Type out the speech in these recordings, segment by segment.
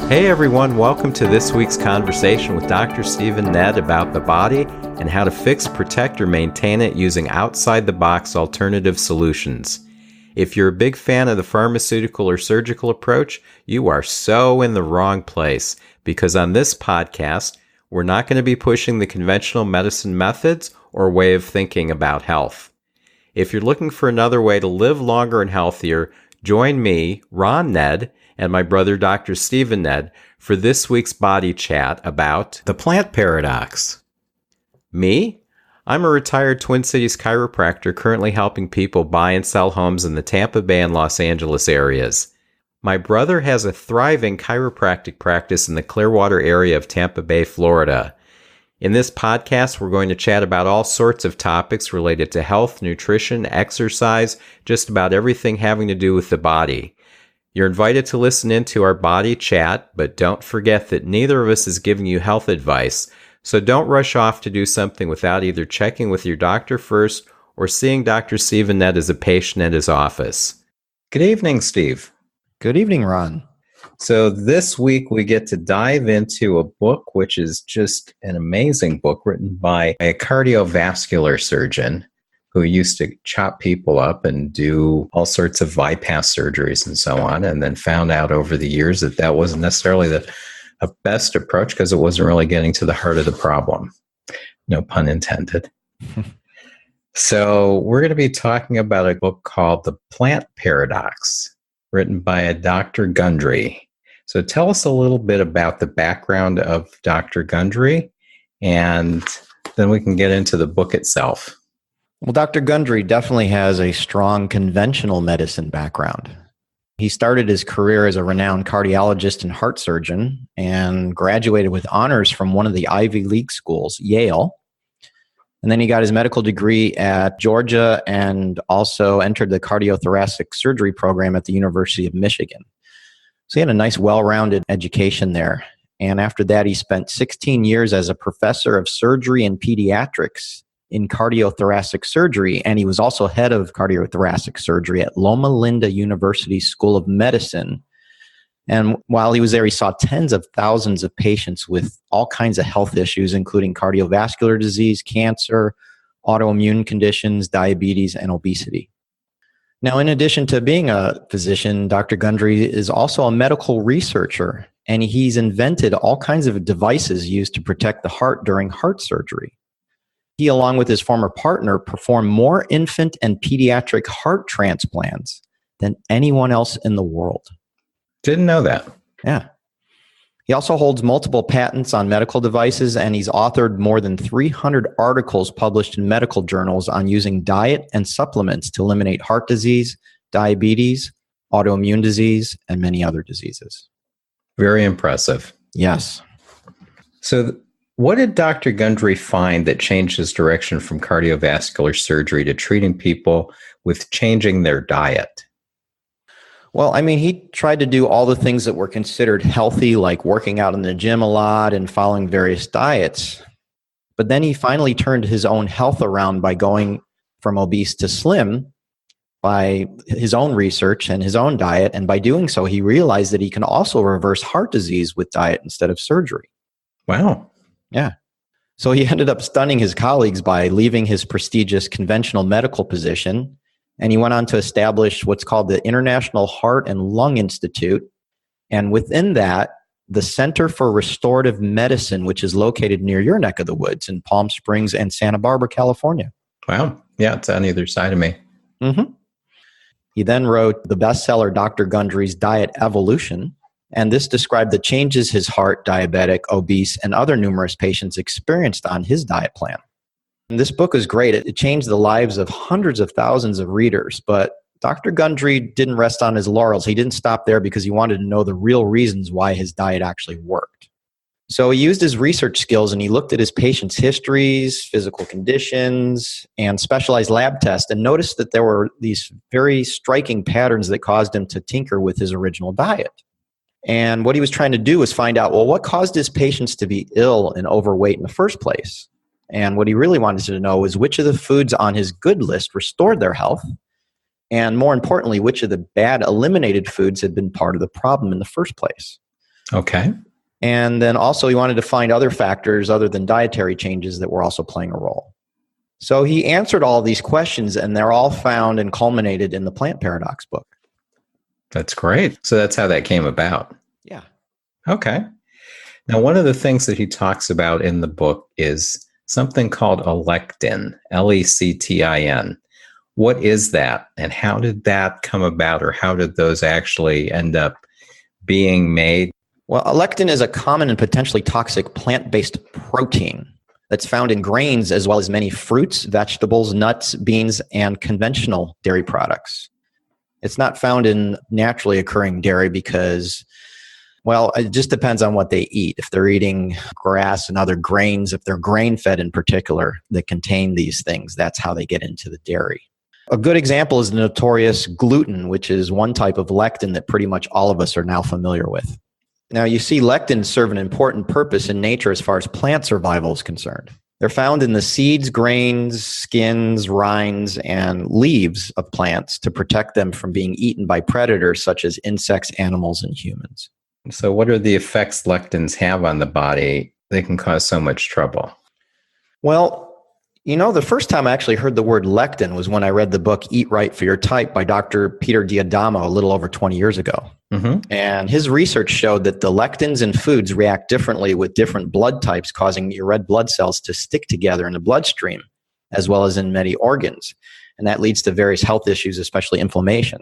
Hey everyone, welcome to this week's conversation with Dr. Stephen Nedd about the body and how to fix, protect, or maintain it using outside-the-box alternative solutions. If you're a big fan of the pharmaceutical or surgical approach, you are so in the wrong place, because on this podcast, we're not going to be pushing the conventional medicine methods or way of thinking about health. If you're looking for another way to live longer and healthier, join me, Ron Nedd, and my brother Dr. Stephen Nedd for this week's body chat about the plant paradox. Me? I'm a retired Twin Cities chiropractor currently helping people buy and sell homes in the Tampa Bay and Los Angeles areas. My brother has a thriving chiropractic practice in the Clearwater area of Tampa Bay, Florida. In this podcast, we're going to chat about all sorts of topics related to health, nutrition, exercise, just about everything having to do with the body. You're invited to listen in to our body chat, but don't forget that neither of us is giving you health advice, so don't rush off to do something without either checking with your doctor first or seeing Dr. Stephen Nedd as a patient at his office. Good evening, Steve. Good evening, Ron. So this week we get to dive into a book which is just an amazing book written by a cardiovascular surgeon who used to chop people up and do all sorts of bypass surgeries and so on, and then found out over the years that that wasn't necessarily the best approach because it wasn't really getting to the heart of the problem. No pun intended. So we're going to be talking about a book called The Plant Paradox, written by a Dr. Gundry. So tell us a little bit about the background of Dr. Gundry, and then we can get into the book itself. Well, Dr. Gundry definitely has a strong conventional medicine background. He started his career as a renowned cardiologist and heart surgeon and graduated with honors from one of the Ivy League schools, Yale. And then he got his medical degree at Georgia and also entered the cardiothoracic surgery program at the University of Michigan. So he had a nice, well-rounded education there. And after that, he spent 16 years as a professor of surgery and pediatrics in cardiothoracic surgery, and he was also head of cardiothoracic surgery at Loma Linda University School of Medicine. And while he was there, he saw tens of thousands of patients with all kinds of health issues, including cardiovascular disease, cancer, autoimmune conditions, diabetes, and obesity. Now, in addition to being a physician, Dr. Gundry is also a medical researcher, and he's invented all kinds of devices used to protect the heart during heart surgery. He, along with his former partner, performed more infant and pediatric heart transplants than anyone else in the world. Didn't know that. Yeah. He also holds multiple patents on medical devices, and he's authored more than 300 articles published in medical journals on using diet and supplements to eliminate heart disease, diabetes, autoimmune disease, and many other diseases. Very impressive. Yes. So what did Dr. Gundry find that changed his direction from cardiovascular surgery to treating people with changing their diet? Well, I mean, he tried to do all the things that were considered healthy, like working out in the gym a lot and following various diets. But then he finally turned his own health around by going from obese to slim by his own research and his own diet. And by doing so, he realized that he can also reverse heart disease with diet instead of surgery. Wow. Yeah. So he ended up stunning his colleagues by leaving his prestigious conventional medical position, and he went on to establish what's called the International Heart and Lung Institute, and within that, the Center for Restorative Medicine, which is located near your neck of the woods in Palm Springs and Santa Barbara, California. Wow. Yeah, it's on either side of me. Mm-hmm. He then wrote the bestseller Dr. Gundry's Diet Evolution, and this described the changes his heart, diabetic, obese, and other numerous patients experienced on his diet plan. And this book is great. It changed the lives of hundreds of thousands of readers, but Dr. Gundry didn't rest on his laurels. He didn't stop there because he wanted to know the real reasons why his diet actually worked. So he used his research skills and he looked at his patients' histories, physical conditions, and specialized lab tests, and noticed that there were these very striking patterns that caused him to tinker with his original diet. And what he was trying to do was find out, well, what caused his patients to be ill and overweight in the first place? And what he really wanted to know is which of the foods on his good list restored their health, and more importantly, which of the bad eliminated foods had been part of the problem in the first place. Okay. And then also he wanted to find other factors other than dietary changes that were also playing a role. So he answered all these questions, and they're all found and culminated in the Plant Paradox book. That's great. So that's how that came about. Yeah. Okay. Now, one of the things that he talks about in the book is something called a lectin, Lectin. What is that, and how did that come about, or how did those actually end up being made? Well, a lectin is a common and potentially toxic plant-based protein that's found in grains as well as many fruits, vegetables, nuts, beans, and conventional dairy products. It's not found in naturally occurring dairy because, well, it just depends on what they eat. If they're eating grass and other grains, if they're grain-fed in particular that contain these things, that's how they get into the dairy. A good example is the notorious gluten, which is one type of lectin that pretty much all of us are now familiar with. Now, you see, lectins serve an important purpose in nature as far as plant survival is concerned. They're found in the seeds, grains, skins, rinds, and leaves of plants to protect them from being eaten by predators such as insects, animals, and humans. So what are the effects lectins have on the body? They can cause so much trouble. Well, the first time I actually heard the word lectin was when I read the book Eat Right for Your Type by Dr. Peter D'Adamo a little over 20 years ago. Mm-hmm. And his research showed that the lectins in foods react differently with different blood types, causing your red blood cells to stick together in the bloodstream, as well as in many organs. And that leads to various health issues, especially inflammation.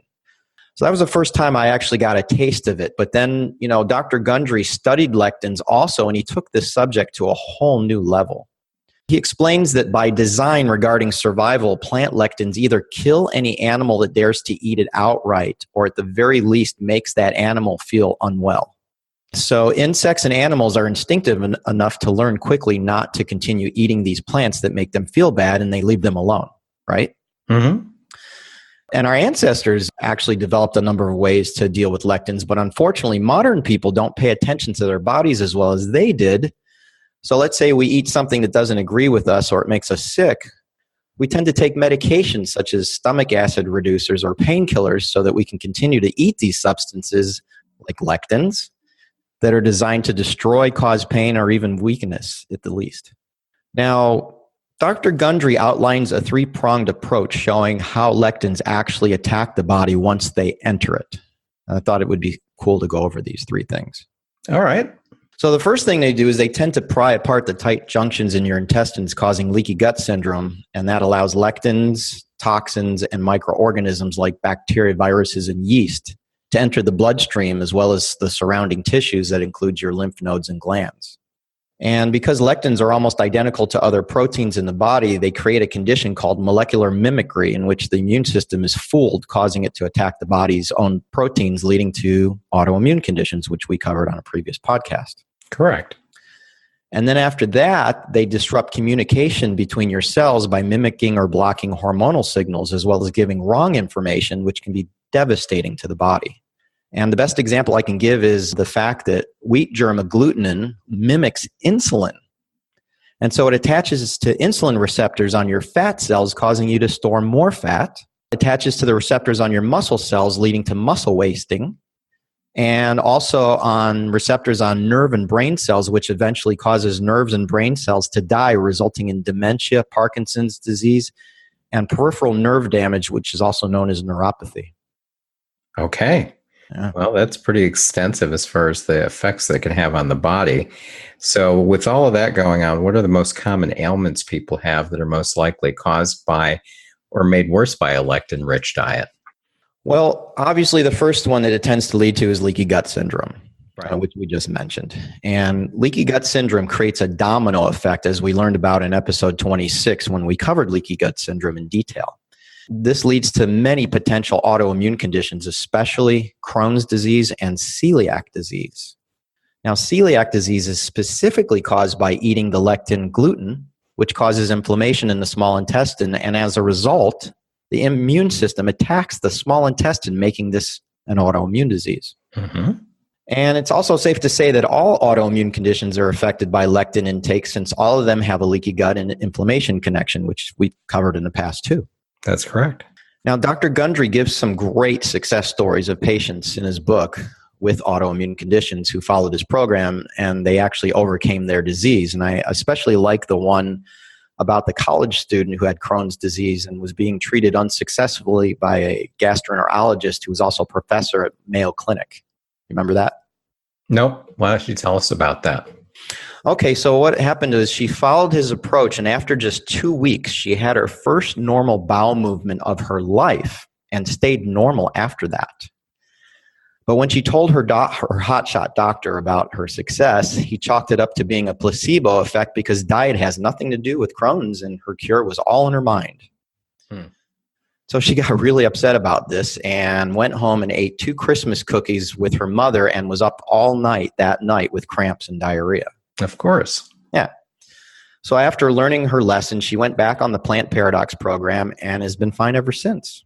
So that was the first time I actually got a taste of it. But then, Dr. Gundry studied lectins also, and he took this subject to a whole new level. He explains that by design regarding survival, plant lectins either kill any animal that dares to eat it outright, or at the very least makes that animal feel unwell. So insects and animals are instinctive enough to learn quickly not to continue eating these plants that make them feel bad, and they leave them alone, right? Mm-hmm. And our ancestors actually developed a number of ways to deal with lectins, but unfortunately, modern people don't pay attention to their bodies as well as they did. So let's say we eat something that doesn't agree with us or it makes us sick. We tend to take medications such as stomach acid reducers or painkillers so that we can continue to eat these substances like lectins that are designed to destroy, cause pain, or even weakness at the least. Now, Dr. Gundry outlines a three-pronged approach showing how lectins actually attack the body once they enter it. I thought it would be cool to go over these three things. All right. So the first thing they do is they tend to pry apart the tight junctions in your intestines, causing leaky gut syndrome, and that allows lectins, toxins, and microorganisms like bacteria, viruses, and yeast to enter the bloodstream as well as the surrounding tissues that include your lymph nodes and glands. And because lectins are almost identical to other proteins in the body, they create a condition called molecular mimicry in which the immune system is fooled, causing it to attack the body's own proteins, leading to autoimmune conditions, which we covered on a previous podcast. Correct. And then after that, they disrupt communication between your cells by mimicking or blocking hormonal signals, as well as giving wrong information, which can be devastating to the body. And the best example I can give is the fact that wheat germ agglutinin mimics insulin. And so it attaches to insulin receptors on your fat cells, causing you to store more fat. It attaches to the receptors on your muscle cells, leading to muscle wasting. And also on receptors on nerve and brain cells, which eventually causes nerves and brain cells to die, resulting in dementia, Parkinson's disease, and peripheral nerve damage, which is also known as neuropathy. Okay. Yeah. Well, that's pretty extensive as far as the effects they can have on the body. So with all of that going on, what are the most common ailments people have that are most likely caused by or made worse by a lectin-rich diet? Well, obviously, the first one that it tends to lead to is leaky gut syndrome, right, which we just mentioned. And leaky gut syndrome creates a domino effect, as we learned about in episode 26 when we covered leaky gut syndrome in detail. This leads to many potential autoimmune conditions, especially Crohn's disease and celiac disease. Now, celiac disease is specifically caused by eating the lectin gluten, which causes inflammation in the small intestine, and as a result, the immune system attacks the small intestine, making this an autoimmune disease. Mm-hmm. And it's also safe to say that all autoimmune conditions are affected by lectin intake, since all of them have a leaky gut and inflammation connection, which we covered in the past too. That's correct. Now, Dr. Gundry gives some great success stories of patients in his book with autoimmune conditions who followed his program, and they actually overcame their disease. And I especially like the one about the college student who had Crohn's disease and was being treated unsuccessfully by a gastroenterologist who was also a professor at Mayo Clinic. Remember that? Nope. Why don't you tell us about that? Okay, so what happened is she followed his approach, and after just 2 weeks, she had her first normal bowel movement of her life and stayed normal after that. But when she told her hotshot doctor about her success, he chalked it up to being a placebo effect because diet has nothing to do with Crohn's, and her cure was all in her mind. So she got really upset about this and went home and ate 2 Christmas cookies with her mother and was up all night that night with cramps and diarrhea. Of course. Yeah. So after learning her lesson, she went back on the Plant Paradox program and has been fine ever since.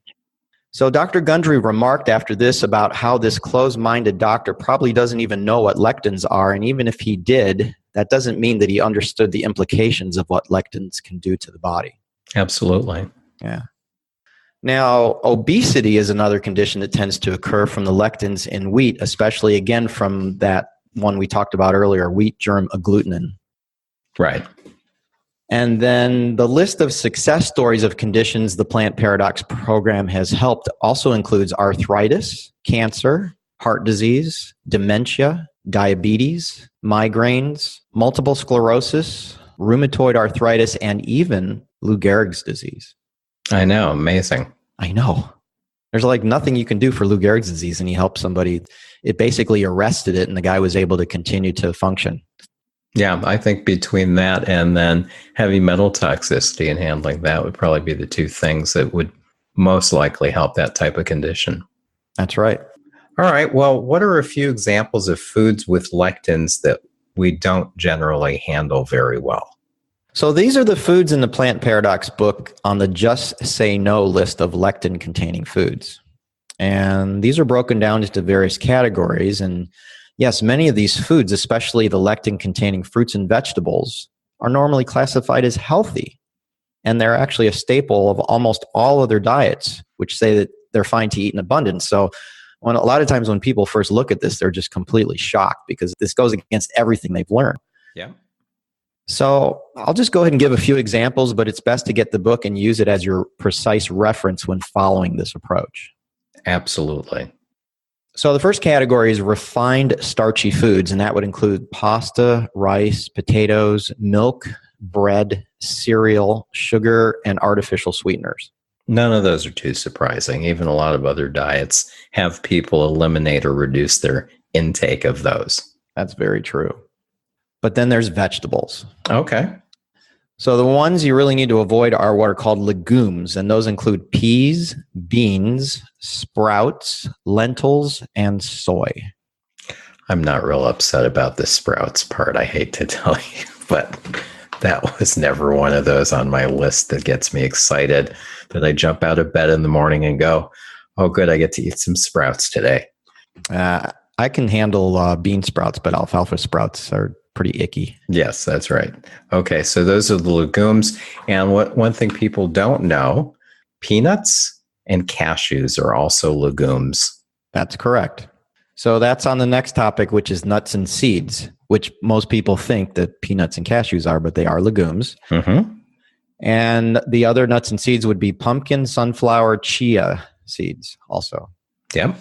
So Dr. Gundry remarked after this about how this closed-minded doctor probably doesn't even know what lectins are, and even if he did, that doesn't mean that he understood the implications of what lectins can do to the body. Absolutely. Yeah. Now, obesity is another condition that tends to occur from the lectins in wheat, especially, again, from that one we talked about earlier, wheat germ agglutinin. Right. And then the list of success stories of conditions the Plant Paradox program has helped also includes arthritis, cancer, heart disease, dementia, diabetes, migraines, multiple sclerosis, rheumatoid arthritis, and even Lou Gehrig's disease. I know. Amazing. I know. There's like nothing you can do for Lou Gehrig's disease, and he helped somebody. It basically arrested it, and the guy was able to continue to function. Yeah, I think between that and then heavy metal toxicity and handling that would probably be the 2 things that would most likely help that type of condition. That's right. All right. Well, what are a few examples of foods with lectins that we don't generally handle very well? So these are the foods in the Plant Paradox book on the Just Say No list of lectin-containing foods. And these are broken down into various categories. And yes, many of these foods, especially the lectin-containing fruits and vegetables, are normally classified as healthy. And they're actually a staple of almost all other diets, which say that they're fine to eat in abundance. So a lot of times when people first look at this, they're just completely shocked because this goes against everything they've learned. Yeah. So I'll just go ahead and give a few examples, but it's best to get the book and use it as your precise reference when following this approach. Absolutely. So the first category is refined starchy foods, and that would include pasta, rice, potatoes, milk, bread, cereal, sugar, and artificial sweeteners. None of those are too surprising. Even a lot of other diets have people eliminate or reduce their intake of those. That's very true. But then there's vegetables. Okay. So the ones you really need to avoid are what are called legumes, and those include peas, beans, sprouts, lentils, and soy. I'm not real upset about the sprouts part, I hate to tell you, but that was never one of those on my list that gets me excited that I jump out of bed in the morning and go, oh, good, I get to eat some sprouts today. I can handle bean sprouts, but alfalfa sprouts are pretty icky. Yes, that's right. Okay, so those are the legumes. And one thing people don't know, peanuts and cashews are also legumes. That's correct. So that's on the next topic, which is nuts and seeds, which most people think that peanuts and cashews are, but they are legumes. Mm-hmm. And the other nuts and seeds would be pumpkin, sunflower, chia seeds also. Yep.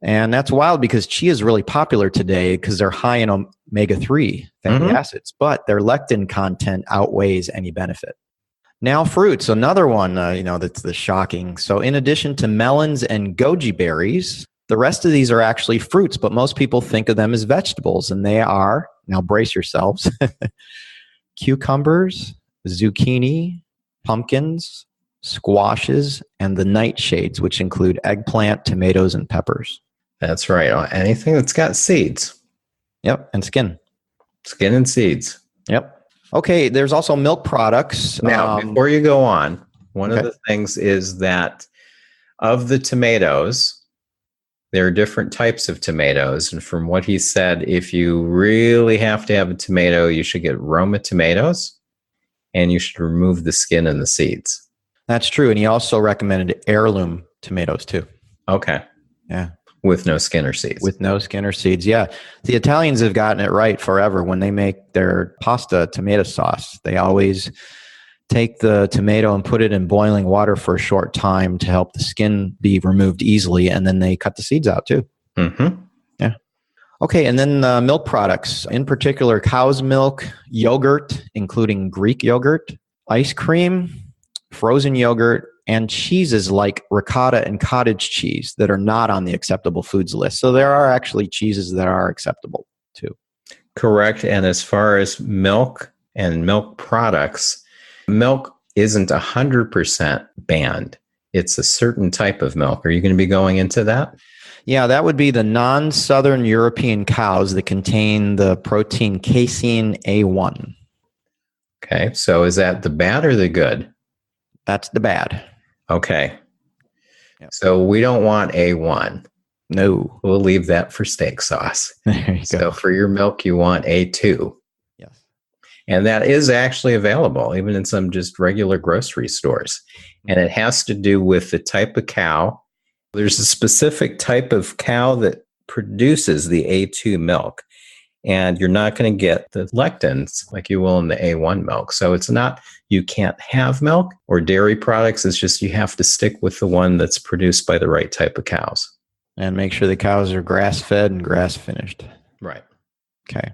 And that's wild because chia is really popular today because they're high in omega-3 fatty acids, but their lectin content outweighs any benefit. Now fruits, another one, that's the shocking. So in addition to melons and goji berries, the rest of these are actually fruits, but most people think of them as vegetables, and they are, now brace yourselves, cucumbers, zucchini, pumpkins, squashes, and the nightshades, which include eggplant, tomatoes, and peppers. That's right. Anything that's got seeds. Yep, and skin. Skin and seeds. Yep. Okay, there's also milk products. Now, before you go on, one of the things is that of the tomatoes, there are different types of tomatoes. And from what he said, if you really have to have a tomato, you should get Roma tomatoes, and you should remove the skin and the seeds. That's true. And he also recommended heirloom tomatoes too. Okay. Yeah. With no skin or seeds. With no skin or seeds, yeah. The Italians have gotten it right forever. When they make their pasta tomato sauce, they always take the tomato and put it in boiling water for a short time to help the skin be removed easily, and then they cut the seeds out too. Mm-hmm. Yeah. Okay, and then milk products, in particular cow's milk, yogurt, including Greek yogurt, ice cream, frozen yogurt, and cheeses like ricotta and cottage cheese that are not on the acceptable foods list. So there are actually cheeses that are acceptable too. Correct. And as far as milk and milk products, milk isn't 100% banned. It's a certain type of milk. Are you going to be going into that? Yeah, that would be the non-Southern European cows that contain the protein casein A1. Okay. So is that the bad or the good? That's the bad. Okay. Yep. So we don't want A1. No. We'll leave that for steak sauce. There you So go. for your milk, you want A2. Yes. And that is actually available, even in some just regular grocery stores. And it has to do with the type of cow. There's a specific type of cow that produces the A2 milk. And you're not going to get the lectins like you will in the A1 milk. So it's not you can't have milk or dairy products. It's just you have to stick with the one that's produced by the right type of cows. And make sure the cows are grass-fed and grass-finished. Right. Okay.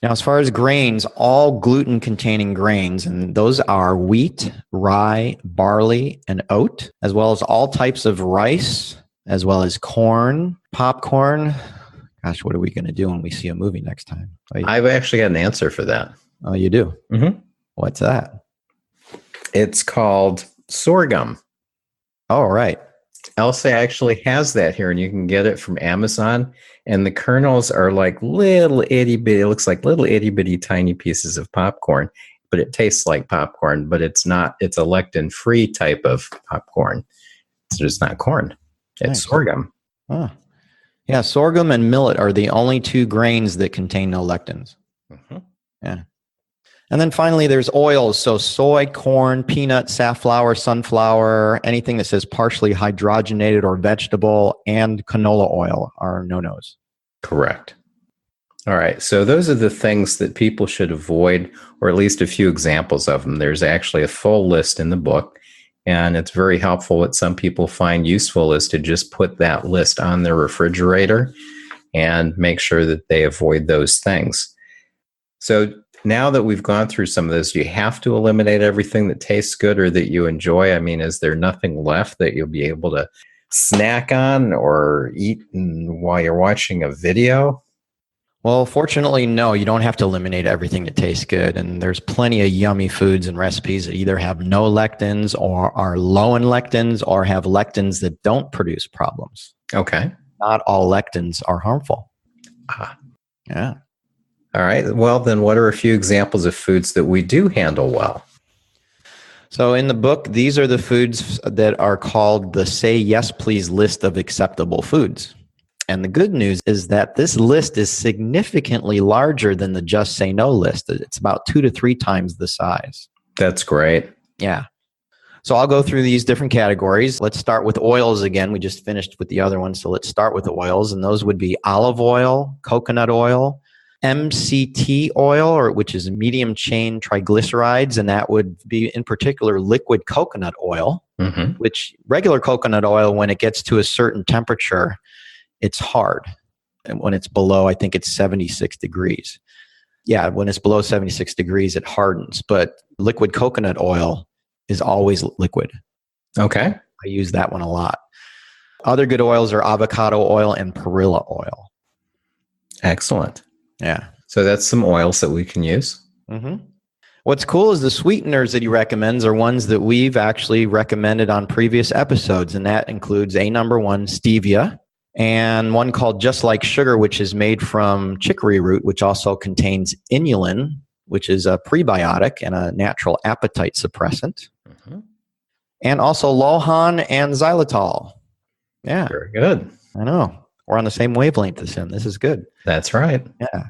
Now, as far as grains, all gluten-containing grains, and those are wheat, rye, barley, and oat, as well as all types of rice, as well as corn, popcorn. Gosh, what are we going to do when we see a movie next time? I've actually got an answer for that. Oh, you do? Mm-hmm. What's that? It's called sorghum. Oh, right. Elsa actually has that here, and you can get it from Amazon. And the kernels are like little itty bitty, it looks like little itty bitty tiny pieces of popcorn, but it tastes like popcorn, but it's not, it's a lectin free type of popcorn. So it's not corn, it's Nice. sorghum. Oh. Yeah, sorghum and millet are the only two grains that contain no lectins. Mm-hmm. Yeah. And then finally, there's oils. So soy, corn, peanut, safflower, sunflower, anything that says partially hydrogenated or vegetable, and canola oil are no-nos. Correct. All right. So those are the things that people should avoid, or at least a few examples of them. There's actually a full list in the book, and it's very helpful. What some people find useful is to just put that list on their refrigerator and make sure that they avoid those things. So now that we've gone through some of this, do you have to eliminate everything that tastes good or that you enjoy? I mean, is there nothing left that you'll be able to snack on or eat while you're watching a video? Well, fortunately, no, you don't have to eliminate everything that tastes good. And there's plenty of yummy foods and recipes that either have no lectins or are low in lectins or have lectins that don't produce problems. Okay. Not all lectins are harmful. Ah. Yeah. All right. Well, then what are a few examples of foods that we do handle well? So in the book, these are the foods that are called the Say Yes Please list of acceptable foods. And the good news is that this list is significantly larger than the Just Say No list. It's about 2 to 3 times the size. That's great. Yeah. So I'll go through these different categories. Let's start with oils again. We just finished with the other one. So let's start with the oils. And those would be olive oil, coconut oil, MCT oil, or which is medium chain triglycerides. And that would be in particular liquid coconut oil, which regular coconut oil, when it gets to a certain temperature, it's hard. And when it's below, I think it's 76 degrees. Yeah, when it's below 76 degrees, it hardens. But liquid coconut oil is always liquid. Okay. I use that one a lot. Other good oils are avocado oil and perilla oil. Excellent. Yeah. So that's some oils that we can use. Mm-hmm. What's cool is the sweeteners that he recommends are ones that we've actually recommended on previous episodes. And that includes number 1, stevia, and one called Just Like Sugar, which is made from chicory root, which also contains inulin, which is a prebiotic and a natural appetite suppressant. And also Lohan and xylitol. Yeah. Very good. I know. We're on the same wavelength as him. This is good. That's right. Yeah.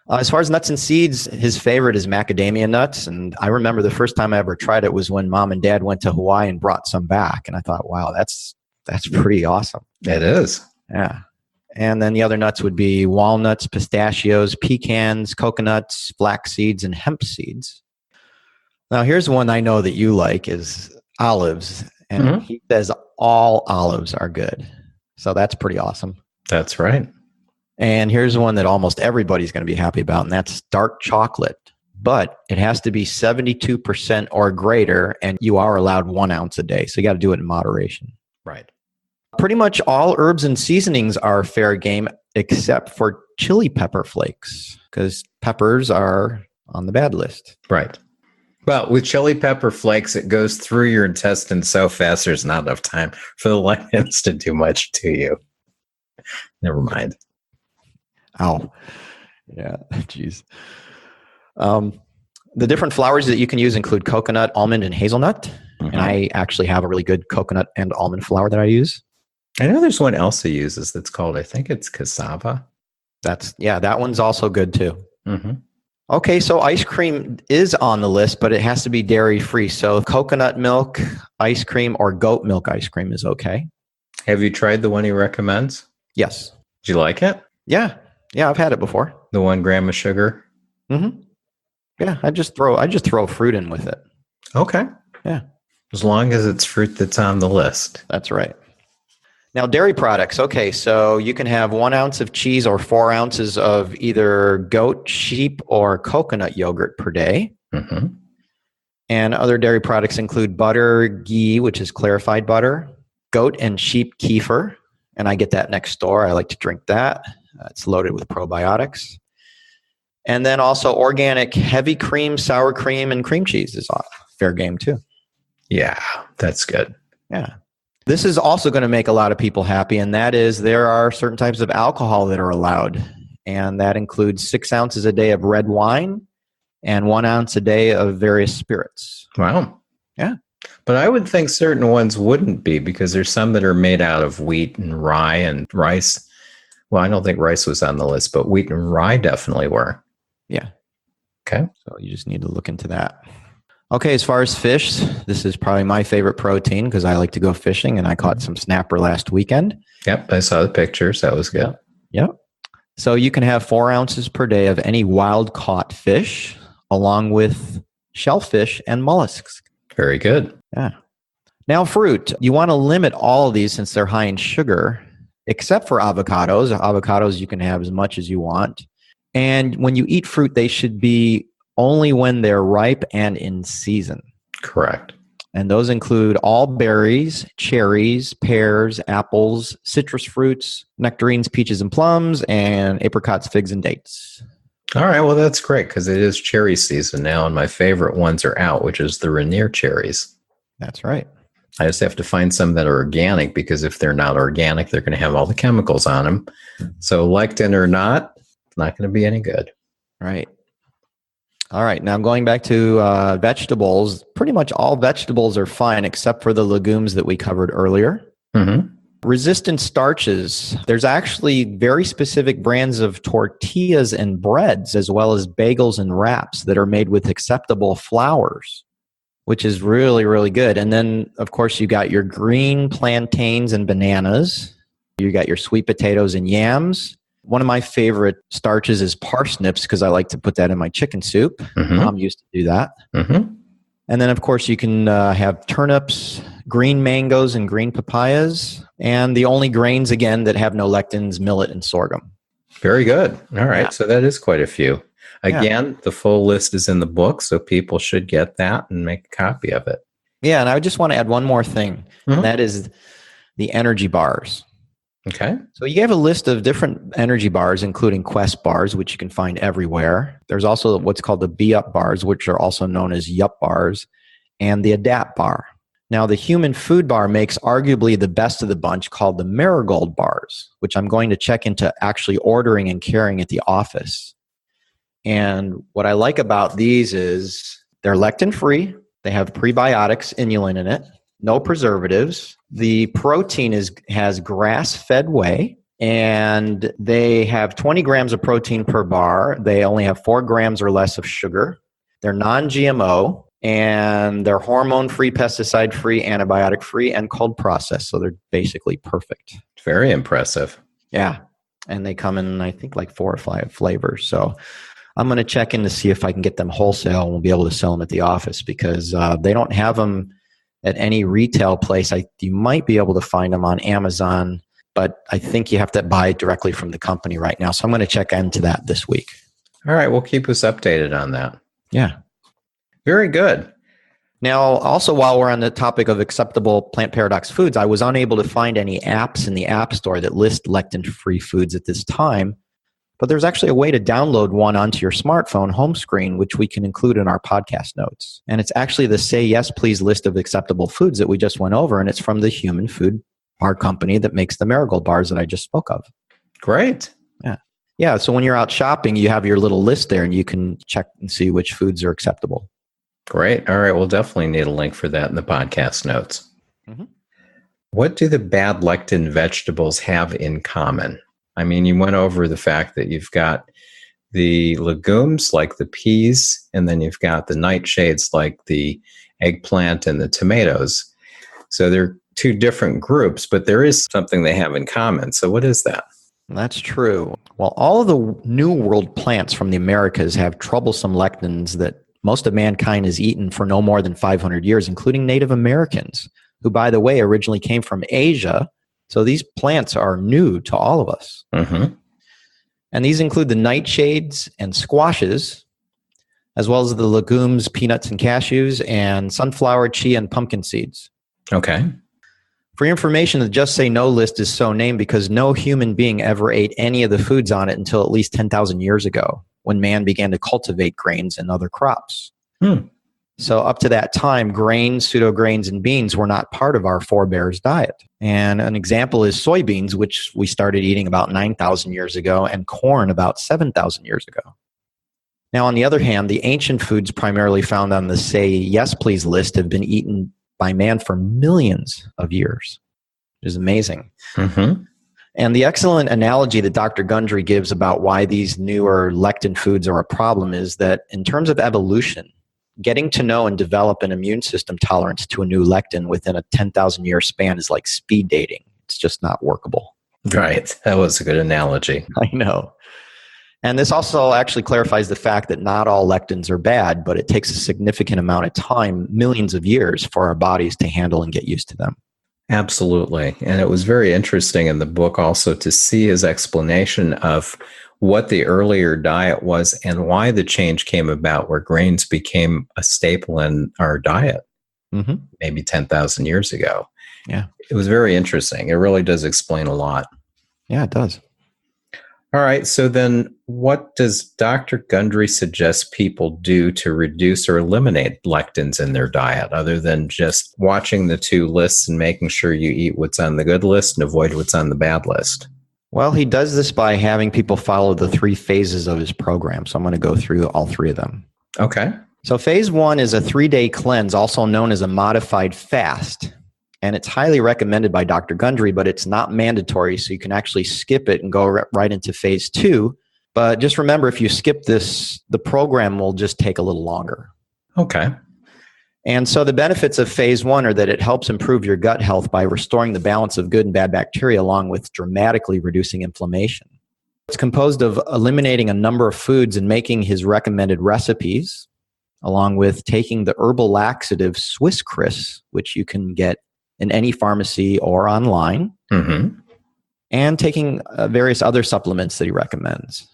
As far as nuts and seeds, his favorite is macadamia nuts. And I remember the first time I ever tried it was when Mom and Dad went to Hawaii and brought some back. And I thought, wow, that's That's pretty awesome. It is. Yeah. And then the other nuts would be walnuts, pistachios, pecans, coconuts, flax seeds, and hemp seeds. Now, here's one I know that you like is olives. And he says all olives are good. So that's pretty awesome. That's right. And here's one that almost everybody's going to be happy about, and that's dark chocolate. But it has to be 72% or greater, and you are allowed 1 ounce a day. So you got to do it in moderation. Right. Pretty much all herbs and seasonings are fair game except for chili pepper flakes, because peppers are on the bad list. Right. Well, with chili pepper flakes, it goes through your intestines so fast there's not enough time for the lectins to do much to you. Never mind. Ow. Yeah, jeez. The different flours that you can use include coconut, almond, and hazelnut. And I actually have a really good coconut and almond flour that I use. I know there's one else he uses that's called, I think it's cassava. That one's also good too. Okay, so ice cream is on the list, but it has to be dairy-free. So coconut milk ice cream or goat milk ice cream is okay. Have you tried the one he recommends? Yes. Do you like it? Yeah, I've had it before. The 1 gram of sugar? Yeah, I just throw fruit in with it. Okay. Yeah. As long as it's fruit that's on the list. That's right. Now, dairy products. Okay, so you can have 1 ounce of cheese or 4 ounces of either goat, sheep, or coconut yogurt per day. And other dairy products include butter, ghee, which is clarified butter, goat and sheep kefir. And I get that next door. I like to drink that. It's loaded with probiotics. And then also organic heavy cream, sour cream, and cream cheese is fair game too. Yeah, that's good. Yeah. This is also going to make a lot of people happy, and that is there are certain types of alcohol that are allowed, and that includes 6 ounces a day of red wine and 1 ounce a day of various spirits. Wow. Yeah. But I would think certain ones wouldn't be, because there's some that are made out of wheat and rye and rice. Well, I don't think rice was on the list, but wheat and rye definitely were. Yeah. Okay. So you just need to look into that. Okay, as far as fish, this is probably my favorite protein because I like to go fishing, and I caught some snapper last weekend. Yep, I saw the pictures. That was good. Yep. So you can have 4 ounces per day of any wild-caught fish, along with shellfish and mollusks. Very good. Yeah. Now, fruit. You want to limit all of these since they're high in sugar, except for avocados. Avocados you can have as much as you want. And when you eat fruit, they should be only when they're ripe and in season. Correct. And those include all berries, cherries, pears, apples, citrus fruits, nectarines, peaches, and plums, and apricots, figs, and dates. All right. Well, that's great because it is cherry season now, and my favorite ones are out, which is the Rainier cherries. That's right. I just have to find some that are organic, because if they're not organic, they're going to have all the chemicals on them. So lectin or not, it's not going to be any good. Right. All right. Now going back to vegetables, pretty much all vegetables are fine except for the legumes that we covered earlier. Resistant starches. There's actually very specific brands of tortillas and breads, as well as bagels and wraps that are made with acceptable flours, which is really, really good. And then, of course, you got your green plantains and bananas. You got your sweet potatoes and yams. One of my favorite starches is parsnips because I like to put that in my chicken soup. Mom used to do that. And then, of course, you can have turnips, green mangoes, and green papayas. And the only grains, again, that have no lectins, millet and sorghum. Very good. All right. Yeah. So that is quite a few. Again, the full list is in the book, so people should get that and make a copy of it. Yeah, and I just want to add one more thing, and that is the energy bars. Okay. So you have a list of different energy bars, including Quest bars, which you can find everywhere. There's also what's called the Be-Up bars, which are also known as Yup bars, and the Adapt bar. Now, the human food bar makes arguably the best of the bunch, called the Marigold bars, which I'm going to check into actually ordering and carrying at the office. And what I like about these is they're lectin-free. They have prebiotics, inulin in it, no preservatives. The protein has grass-fed whey, and they have 20 grams of protein per bar. They only have 4 grams or less of sugar. They're non-GMO, And they're hormone-free, pesticide-free, antibiotic-free, and cold processed. So they're basically perfect. Very impressive. Yeah. And they come in, I think, like 4 or 5 flavors. So I'm going to check in to see if I can get them wholesale and we'll be able to sell them at the office because they don't have them at any retail place. You might be able to find them on Amazon, but I think you have to buy it directly from the company right now. So I'm going to check into that this week. All right. Well, keep us updated on that. Yeah. Very good. Now, also, while we're on the topic of acceptable plant paradox foods, I was unable to find any apps in the App Store that list lectin-free foods at this time. But there's actually a way to download one onto your smartphone home screen, which we can include in our podcast notes. And it's actually the Say Yes, Please list of acceptable foods that we just went over, and it's from the human food bar company that makes the Marigold bars that I just spoke of. Great. Yeah, so when you're out shopping, you have your little list there, and you can check and see which foods are acceptable. Great. All right. We'll definitely need a link for that in the podcast notes. Mm-hmm. What do the bad lectin vegetables have in common? I mean, you went over the fact that you've got the legumes like the peas, and then you've got the nightshades like the eggplant and the tomatoes. So they're 2 different groups, but there is something they have in common. So what is that? That's true. Well, all of the New World plants from the Americas have troublesome lectins that most of mankind has eaten for no more than 500 years, including Native Americans, who, by the way, originally came from Asia. So these plants are new to all of us. Mm-hmm. And these include the nightshades and squashes, as well as the legumes, peanuts and cashews, and sunflower, chia, and pumpkin seeds. Okay. For your information, the Just Say No list is so named because no human being ever ate any of the foods on it until at least 10,000 years ago, when man began to cultivate grains and other crops. So up to that time, grains, pseudograins, and beans were not part of our forebears' diet. And an example is soybeans, which we started eating about 9,000 years ago, and corn about 7,000 years ago. Now, on the other hand, the ancient foods primarily found on the Say Yes, Please list have been eaten by man for millions of years, which is amazing. Mm-hmm. And the excellent analogy that Dr. Gundry gives about why these newer lectin foods are a problem is that in terms of evolution, getting to know and develop an immune system tolerance to a new lectin within a 10,000 year span is like speed dating. It's just not workable. Right. That was a good analogy. I know. And this also actually clarifies the fact that not all lectins are bad, but it takes a significant amount of time, millions of years, for our bodies to handle and get used to them. Absolutely. And it was very interesting in the book also to see his explanation of what the earlier diet was and why the change came about where grains became a staple in our diet maybe 10,000 years ago. Yeah. It was very interesting. It really does explain a lot. Yeah, it does. All right. So then what does Dr. Gundry suggest people do to reduce or eliminate lectins in their diet other than just watching the 2 lists and making sure you eat what's on the good list and avoid what's on the bad list? Well, he does this by having people follow the 3 phases of his program. So I'm going to go through all 3 of them. Okay. So phase 1 is a 3-day cleanse, also known as a modified fast. And it's highly recommended by Dr. Gundry, but it's not mandatory. So you can actually skip it and go right into phase 2. But just remember, if you skip this, the program will just take a little longer. Okay. And so the benefits of phase 1 are that it helps improve your gut health by restoring the balance of good and bad bacteria, along with dramatically reducing inflammation. It's composed of eliminating a number of foods and making his recommended recipes, along with taking the herbal laxative Swiss Chris, which you can get in any pharmacy or online, and taking various other supplements that he recommends.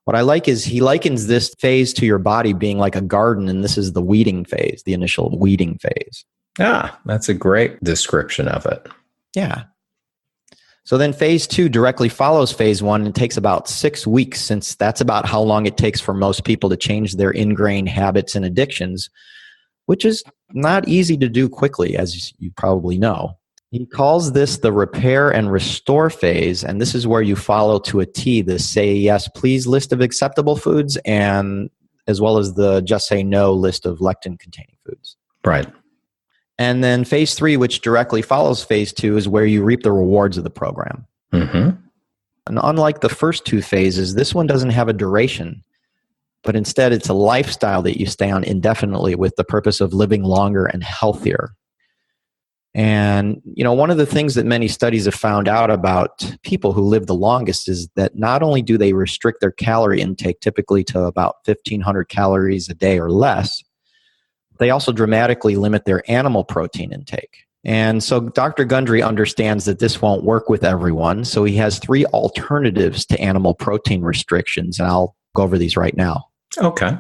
What I like is he likens this phase to your body being like a garden, and this is the weeding phase, the initial weeding phase. Ah, that's a great description of it. Yeah. So then phase 2 directly follows phase 1 and takes about 6 weeks, since that's about how long it takes for most people to change their ingrained habits and addictions, which is not easy to do quickly, as you probably know. He calls this the repair and restore phase, and this is where you follow to a T the Say Yes, Please list of acceptable foods, and as well as the Just Say No list of lectin-containing foods. Right. And then phase 3, which directly follows phase 2, is where you reap the rewards of the program. And unlike the first 2 phases, this one doesn't have a duration. but instead it's a lifestyle that you stay on indefinitely with the purpose of living longer and healthier. And, one of the things that many studies have found out about people who live the longest is that not only do they restrict their calorie intake typically to about 1,500 calories a day or less, they also dramatically limit their animal protein intake. And so Dr. Gundry understands that this won't work with everyone. So he has 3 alternatives to animal protein restrictions, and I'll go over these right now. Okay.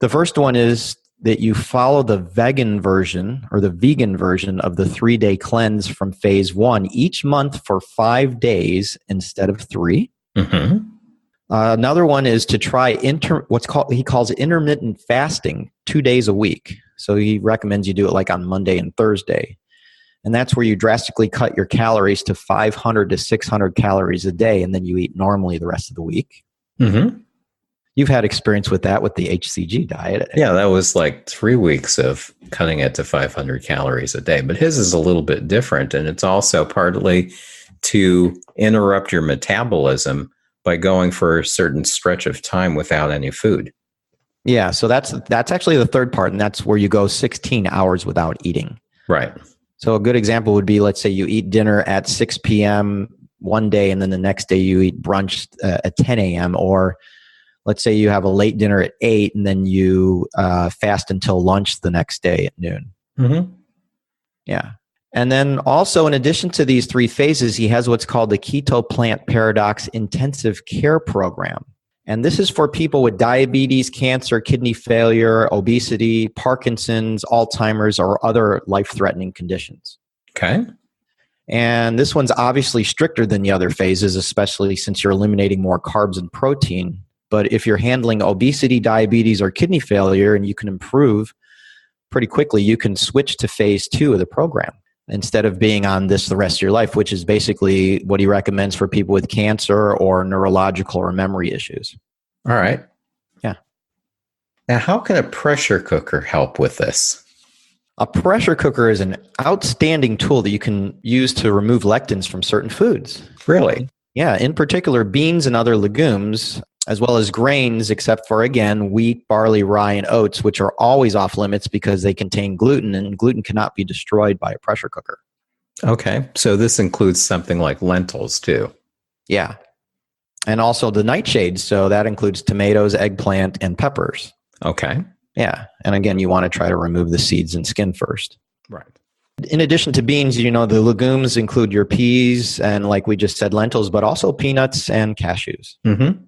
The first one is that you follow the vegan version or the vegan version of the 3-day cleanse from phase 1 each month for 5 days instead of 3. Mm-hmm. Another one is to try he calls intermittent fasting 2 days a week. So he recommends you do it like on Monday and Thursday. And that's where you drastically cut your calories to 500 to 600 calories a day, and then you eat normally the rest of the week. Mm-hmm. You've had experience with that with the HCG diet. Yeah, that was like 3 weeks of cutting it to 500 calories a day. But his is a little bit different, and it's also partly to interrupt your metabolism by going for a certain stretch of time without any food. Yeah, so that's actually the third part, and that's where you go 16 hours without eating. Right. So a good example would be, let's say you eat dinner at 6 p.m. one day, and then the next day you eat brunch at 10 a.m., or let's say you have a late dinner at 8 and then you fast until lunch the next day at noon. Mm-hmm. Yeah. And then also, in addition to these 3 phases, he has what's called the Keto Plant Paradox Intensive Care Program. And this is for people with diabetes, cancer, kidney failure, obesity, Parkinson's, Alzheimer's, or other life-threatening conditions. Okay. And this one's obviously stricter than the other phases, especially since you're eliminating more carbs and protein. But if you're handling obesity, diabetes, or kidney failure, and you can improve pretty quickly, you can switch to phase 2 of the program instead of being on this the rest of your life, which is basically what he recommends for people with cancer or neurological or memory issues. All right. Yeah. Now, how can a pressure cooker help with this? A pressure cooker is an outstanding tool that you can use to remove lectins from certain foods. Really? Yeah. In particular, beans and other legumes, as well as grains, except for, again, wheat, barley, rye, and oats, which are always off limits because they contain gluten, and gluten cannot be destroyed by a pressure cooker. Okay. So this includes something like lentils too. Yeah. And also the nightshades. So that includes tomatoes, eggplant, and peppers. Okay. Yeah. And again, you want to try to remove the seeds and skin first. Right. In addition to beans, the legumes include your peas and, like we just said, lentils, but also peanuts and cashews. Mm-hmm.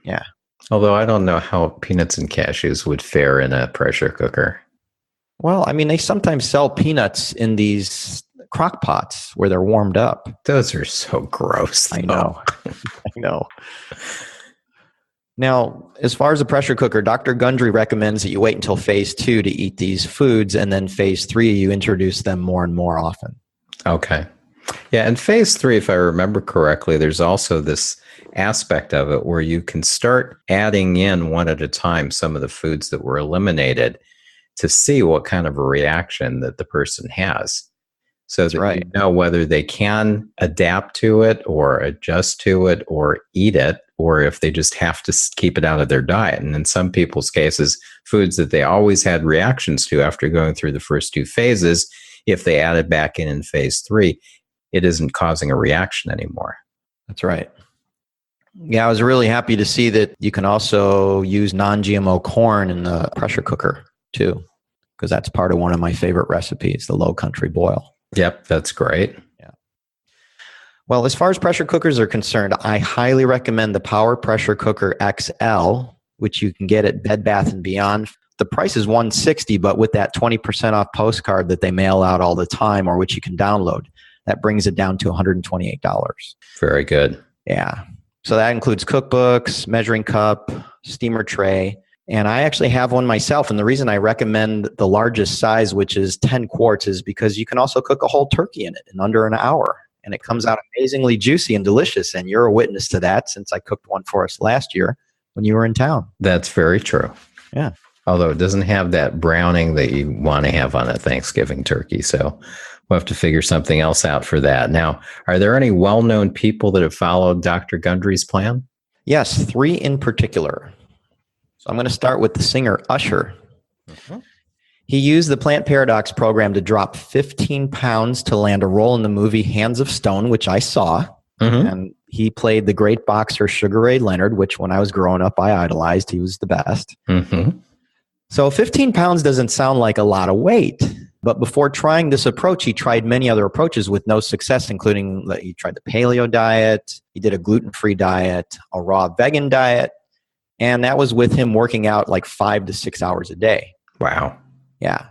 Yeah. Although I don't know how peanuts and cashews would fare in a pressure cooker. Well, I mean, they sometimes sell peanuts in these crock pots where they're warmed up. Those are so gross, though. I know. I know. Now, as far as the pressure cooker, Dr. Gundry recommends that you wait until phase 2 to eat these foods, and then phase 3, you introduce them more and more often. Okay. Yeah, and phase 3, if I remember correctly, there's also this aspect of it where you can start adding in one at a time some of the foods that were eliminated to see what kind of a reaction that the person has. So that you know whether they can adapt to it or adjust to it or eat it, or if they just have to keep it out of their diet. And in some people's cases, foods that they always had reactions to after going through the first 2 phases, if they add it back in phase 3, it isn't causing a reaction anymore. That's right. Yeah, I was really happy to see that you can also use non-GMO corn in the pressure cooker too, because that's part of one of my favorite recipes, the Low Country Boil. Yep, that's great. Yeah. Well, as far as pressure cookers are concerned, I highly recommend the Power Pressure Cooker XL, which you can get at Bed Bath & Beyond. The price is $160, but with that 20% off postcard that they mail out all the time, or which you can download, that brings it down to $128. Very good. Yeah. So that includes cookbooks, measuring cup, steamer tray. And I actually have one myself. And the reason I recommend the largest size, which is 10 quarts, is because you can also cook a whole turkey in it in under an hour. And it comes out amazingly juicy and delicious. And you're a witness to that since I cooked one for us last year when you were in town. That's very true. Yeah. Although it doesn't have that browning that you want to have on a Thanksgiving turkey. So we'll have to figure something else out for that. Now, are there any well-known people that have followed Dr. Gundry's plan? Yes, 3 in particular. So I'm going to start with the singer Usher. Mhm. He used the Plant Paradox program to drop 15 pounds to land a role in the movie Hands of Stone, which I saw. Mhm. And he played the great boxer Sugar Ray Leonard, which when I was growing up, I idolized. He was the best. Mhm. So 15 pounds doesn't sound like a lot of weight. But before trying this approach, he tried many other approaches with no success, including he tried the paleo diet, he did a gluten-free diet, a raw vegan diet, and that was with him working out like 5 to 6 hours a day. Wow. Yeah.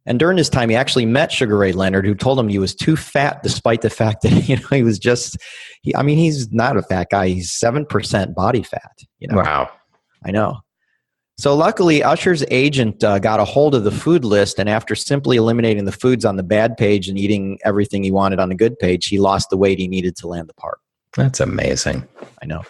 And during this time, he actually met Sugar Ray Leonard, who told him he was too fat, despite the fact that he was just. He's not a fat guy. He's 7% body fat. Wow. I know. So luckily, Usher's agent got a hold of the food list, and after simply eliminating the foods on the bad page and eating everything he wanted on the good page, he lost the weight he needed to land the part. That's amazing. I know.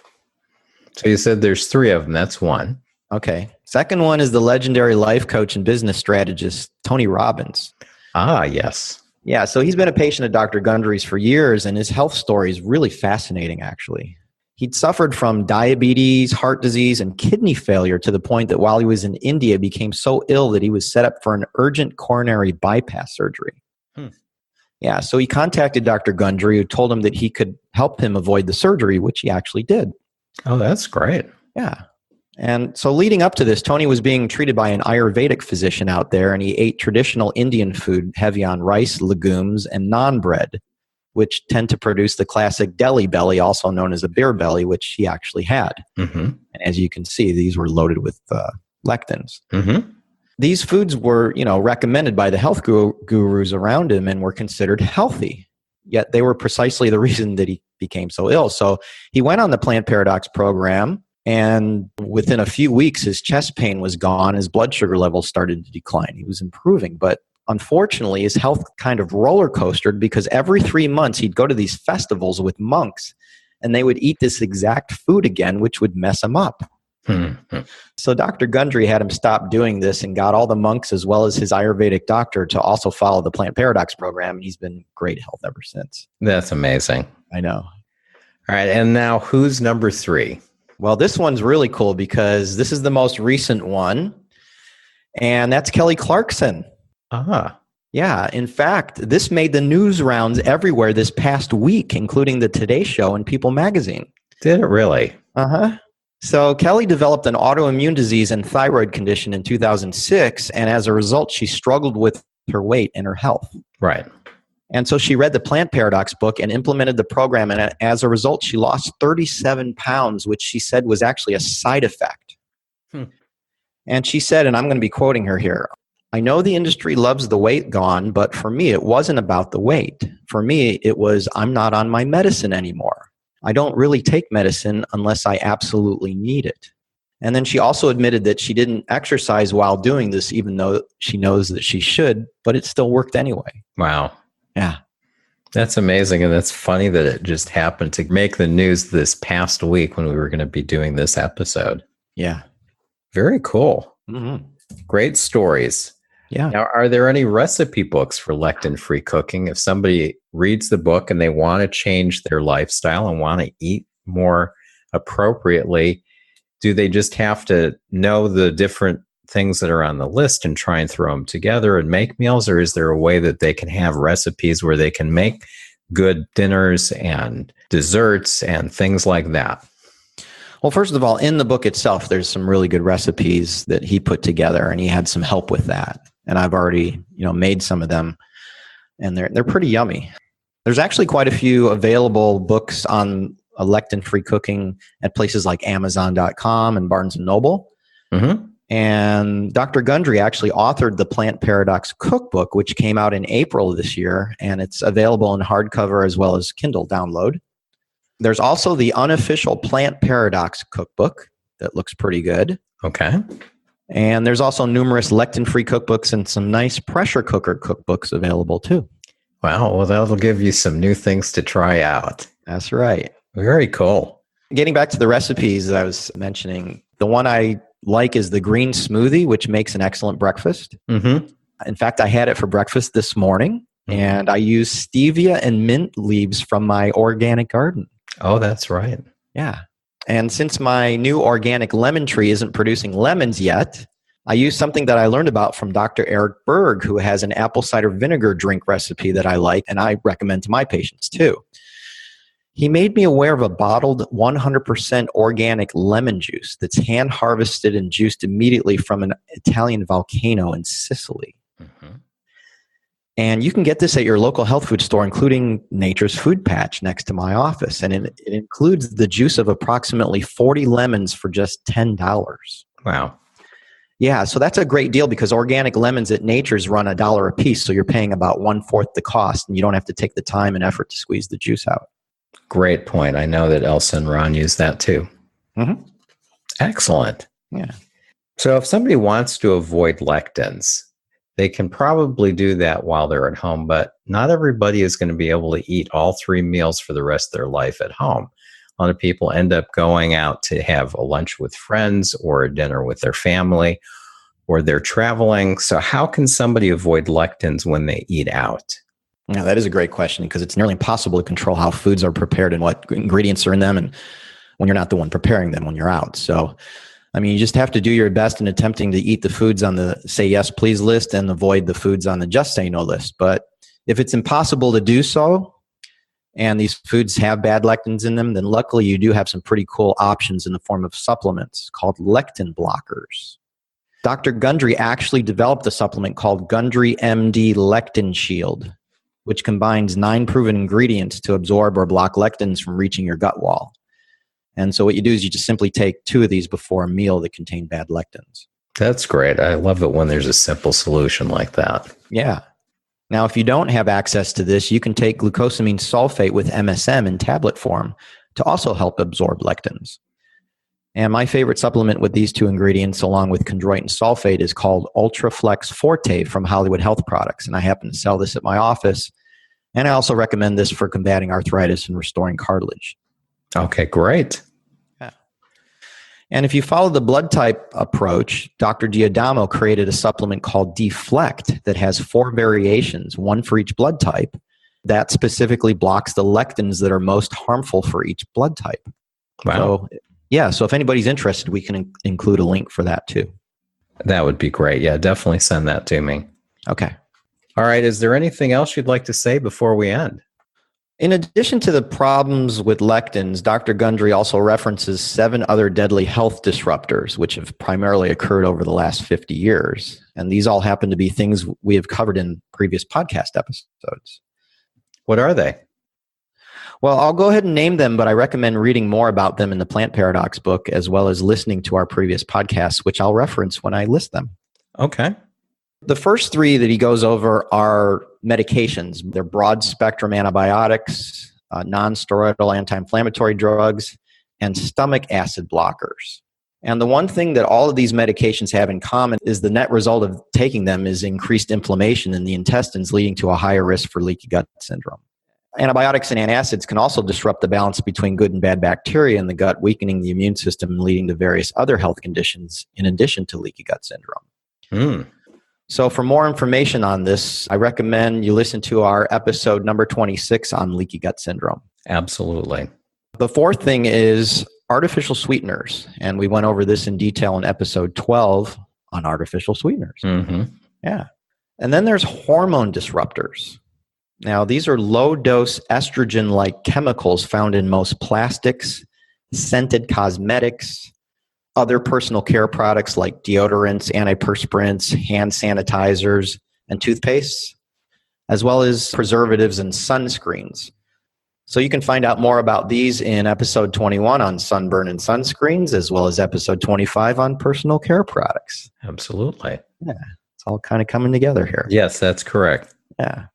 So you said there's 3 of them. That's one. Okay. Second one is the legendary life coach and business strategist, Tony Robbins. Ah, yes. Yeah, so he's been a patient of Dr. Gundry's for years, and his health story is really fascinating, actually. He'd suffered from diabetes, heart disease, and kidney failure to the point that while he was in India, became so ill that he was set up for an urgent coronary bypass surgery. Yeah, so he contacted Dr. Gundry, who told him that he could help him avoid the surgery, which he actually did. Oh, that's great. Yeah. And so leading up to this, Tony was being treated by an Ayurvedic physician out there, and he ate traditional Indian food heavy on rice, legumes, and naan bread, which tend to produce the classic Delhi belly, also known as a beer belly, which he actually had. Mm-hmm. And as you can see, these were loaded with lectins. Mm-hmm. These foods were, recommended by the health gurus around him and were considered healthy. Yet they were precisely the reason that he became so ill. So he went on the Plant Paradox program, and within a few weeks, his chest pain was gone. His blood sugar levels started to decline. He was improving, but unfortunately, his health kind of roller coastered because every 3 months he'd go to these festivals with monks and they would eat this exact food again, which would mess him up. Mm-hmm. So Dr. Gundry had him stop doing this and got all the monks as well as his Ayurvedic doctor to also follow the Plant Paradox program. He's been in great health ever since. That's amazing. I know. All right. And now who's number 3? Well, this one's really cool because this is the most recent one, and that's Kelly Clarkson. Ah. Yeah. In fact, this made the news rounds everywhere this past week, including the Today Show and People magazine. Did it really? Uh-huh. So Kelly developed an autoimmune disease and thyroid condition in 2006, and as a result, she struggled with her weight and her health. Right. And so she read the Plant Paradox book and implemented the program, and as a result, she lost 37 pounds, which she said was actually a side effect. And she said, and I'm going to be quoting her here, "I know the industry loves the weight gone, but for me, it wasn't about the weight. For me, it was I'm not on my medicine anymore. I don't really take medicine unless I absolutely need it." And then she also admitted that she didn't exercise while doing this, even though she knows that she should, but it still worked anyway. Wow. Yeah. That's amazing. And that's funny that it just happened to make the news this past week when we were going to be doing this episode. Yeah. Very cool. Mm-hmm. Great stories. Yeah. Now, are there any recipe books for lectin-free cooking? If somebody reads the book and they want to change their lifestyle and want to eat more appropriately, do they just have to know the different things that are on the list and try and throw them together and make meals? Or is there a way that they can have recipes where they can make good dinners and desserts and things like that? Well, first of all, in the book itself, there's some really good recipes that he put together, and he had some help with that. And I've already, made some of them, and they're pretty yummy. There's actually quite a few available books on lectin-free cooking at places like Amazon.com and Barnes & Noble. Mm-hmm. And Dr. Gundry actually authored the Plant Paradox Cookbook, which came out in April of this year, and it's available in hardcover as well as Kindle download. There's also the unofficial Plant Paradox Cookbook that looks pretty good. Okay. And there's also numerous lectin-free cookbooks and some nice pressure cooker cookbooks available too. Wow. Well, that'll give you some new things to try out. That's right. Very cool. Getting back to the recipes I was mentioning, the one I like is the green smoothie, which makes an excellent breakfast. Mm-hmm. In fact, I had it for breakfast this morning, and I used stevia and mint leaves from my organic garden. Oh, that's right. Yeah. And since my new organic lemon tree isn't producing lemons yet, I use something that I learned about from Dr. Eric Berg, who has an apple cider vinegar drink recipe that I like and I recommend to my patients too. He made me aware of a bottled 100% organic lemon juice that's hand harvested and juiced immediately from an Italian volcano in Sicily. Mm-hmm. And you can get this at your local health food store, including Nature's Food Patch next to my office. And it includes the juice of approximately 40 lemons for just $10. Wow. Yeah, so that's a great deal because organic lemons at Nature's run $1 a piece. So you're paying about 1/4 the cost, and you don't have to take the time and effort to squeeze the juice out. Great point. I know that Elsa and Ron use that too. Mm-hmm. Excellent. Yeah. So if somebody wants to avoid lectins, they can probably do that while they're at home, but not everybody is going to be able to eat all 3 meals for the rest of their life at home. A lot of people end up going out to have a lunch with friends or a dinner with their family, or they're traveling. So how can somebody avoid lectins when they eat out? Yeah, that is a great question because it's nearly impossible to control how foods are prepared and what ingredients are in them, and when you're not the one preparing them when you're out. So, I mean, you just have to do your best in attempting to eat the foods on the say yes, please list and avoid the foods on the just say no list. But if it's impossible to do so, and these foods have bad lectins in them, then luckily you do have some pretty cool options in the form of supplements called lectin blockers. Dr. Gundry actually developed a supplement called Gundry MD Lectin Shield, which combines 9 proven ingredients to absorb or block lectins from reaching your gut wall. And so what you do is you just simply take 2 of these before a meal that contain bad lectins. That's great. I love it when there's a simple solution like that. Yeah. Now, if you don't have access to this, you can take glucosamine sulfate with MSM in tablet form to also help absorb lectins. And my favorite supplement with these 2 ingredients, along with chondroitin sulfate, is called Ultraflex Forte from Hollywood Health Products. And I happen to sell this at my office. And I also recommend this for combating arthritis and restoring cartilage. Okay, great. Yeah. And if you follow the blood type approach, Dr. Giordano created a supplement called Deflect that has 4 variations, 1 for each blood type, that specifically blocks the lectins that are most harmful for each blood type. Wow. So if anybody's interested, we can include a link for that too. That would be great. Yeah, definitely send that to me. Okay. All right. Is there anything else you'd like to say before we end? In addition to the problems with lectins, Dr. Gundry also references 7 other deadly health disruptors, which have primarily occurred over the last 50 years. And these all happen to be things we have covered in previous podcast episodes. What are they? Well, I'll go ahead and name them, but I recommend reading more about them in the Plant Paradox book, as well as listening to our previous podcasts, which I'll reference when I list them. Okay. The first 3 that he goes over are medications. They're broad-spectrum antibiotics, non-steroidal anti-inflammatory drugs, and stomach acid blockers. And the one thing that all of these medications have in common is the net result of taking them is increased inflammation in the intestines, leading to a higher risk for leaky gut syndrome. Antibiotics and antacids can also disrupt the balance between good and bad bacteria in the gut, weakening the immune system and leading to various other health conditions in addition to leaky gut syndrome. So for more information on this, I recommend you listen to our episode number 26 on leaky gut syndrome. Absolutely. The 4th thing is artificial sweeteners. And we went over this in detail in episode 12 on artificial sweeteners. Mm-hmm. Yeah. And then there's hormone disruptors. Now, these are low-dose estrogen-like chemicals found in most plastics, scented cosmetics, other personal care products like deodorants, antiperspirants, hand sanitizers, and toothpastes, as well as preservatives and sunscreens. So you can find out more about these in episode 21 on sunburn and sunscreens, as well as episode 25 on personal care products. Absolutely. Yeah, it's all kind of coming together here. Yes, that's correct. Yeah.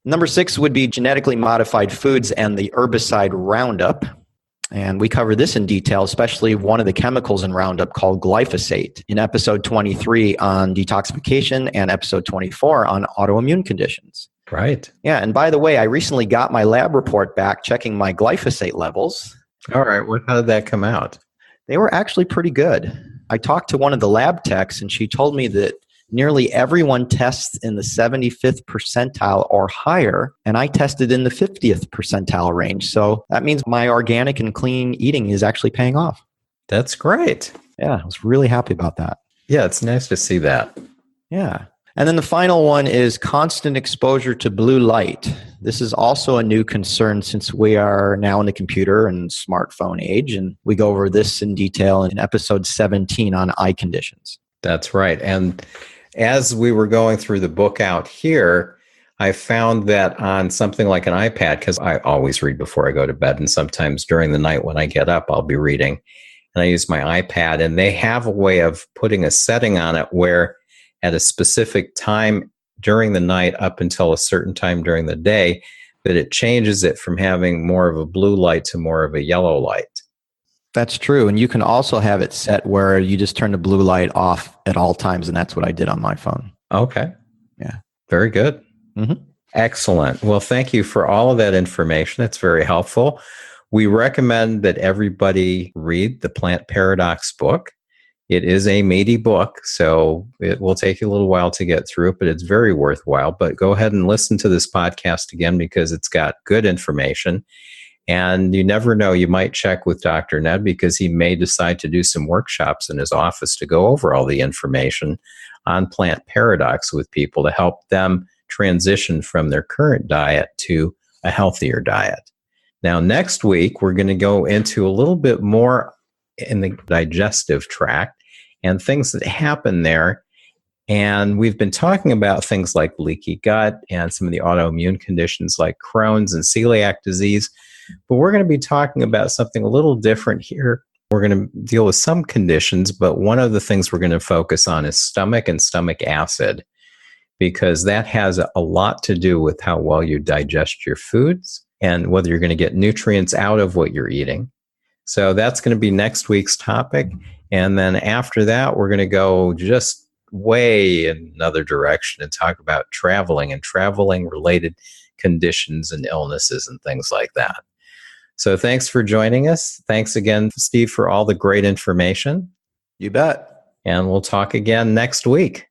Number 6 would be genetically modified foods and the herbicide Roundup. And we cover this in detail, especially one of the chemicals in Roundup called glyphosate in episode 23 on detoxification and episode 24 on autoimmune conditions. Right. Yeah. And by the way, I recently got my lab report back checking my glyphosate levels. All right. How did that come out? They were actually pretty good. I talked to one of the lab techs and she told me that nearly everyone tests in the 75th percentile or higher, and I tested in the 50th percentile range. So that means my organic and clean eating is actually paying off. That's great. Yeah, I was really happy about that. Yeah, it's nice to see that. Yeah. And then the final one is constant exposure to blue light. This is also a new concern since we are now in the computer and smartphone age, and we go over this in detail in episode 17 on eye conditions. That's right. And as we were going through the book out here, I found that on something like an iPad, because I always read before I go to bed, and sometimes during the night when I get up, I'll be reading. And I use my iPad, and they have a way of putting a setting on it where at a specific time during the night up until a certain time during the day, that it changes it from having more of a blue light to more of a yellow light. That's true. And you can also have it set where you just turn the blue light off at all times. And that's what I did on my phone. Okay. Yeah. Very good. Mm-hmm. Excellent. Well, thank you for all of that information. It's very helpful. We recommend that everybody read the Plant Paradox book. It is a meaty book, so it will take you a little while to get through it, but it's very worthwhile. But go ahead and listen to this podcast again because it's got good information. And you never know, you might check with Dr. Nedd because he may decide to do some workshops in his office to go over all the information on Plant Paradox with people to help them transition from their current diet to a healthier diet. Now, next week, we're going to go into a little bit more in the digestive tract and things that happen there. And we've been talking about things like leaky gut and some of the autoimmune conditions like Crohn's and celiac disease. But we're going to be talking about something a little different here. We're going to deal with some conditions, but one of the things we're going to focus on is stomach and stomach acid, because that has a lot to do with how well you digest your foods and whether you're going to get nutrients out of what you're eating. So that's going to be next week's topic. And then after that, we're going to go just way in another direction and talk about traveling and traveling related conditions and illnesses and things like that. So thanks for joining us. Thanks again, Steve, for all the great information. You bet. And we'll talk again next week.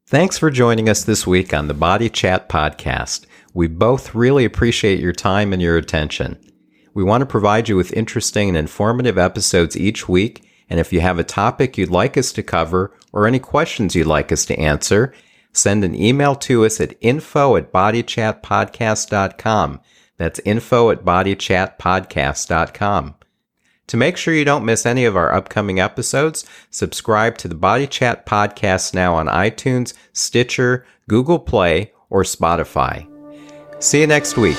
Thanks for joining us this week on the Body Chat Podcast. We both really appreciate your time and your attention. We want to provide you with interesting and informative episodes each week, and if you have a topic you'd like us to cover or any questions you'd like us to answer, send an email to us at info@bodychatpodcast.com. That's info@bodychatpodcast.com. To make sure you don't miss any of our upcoming episodes, subscribe to the Body Chat Podcast now on iTunes, Stitcher, Google Play, or Spotify. See you next week.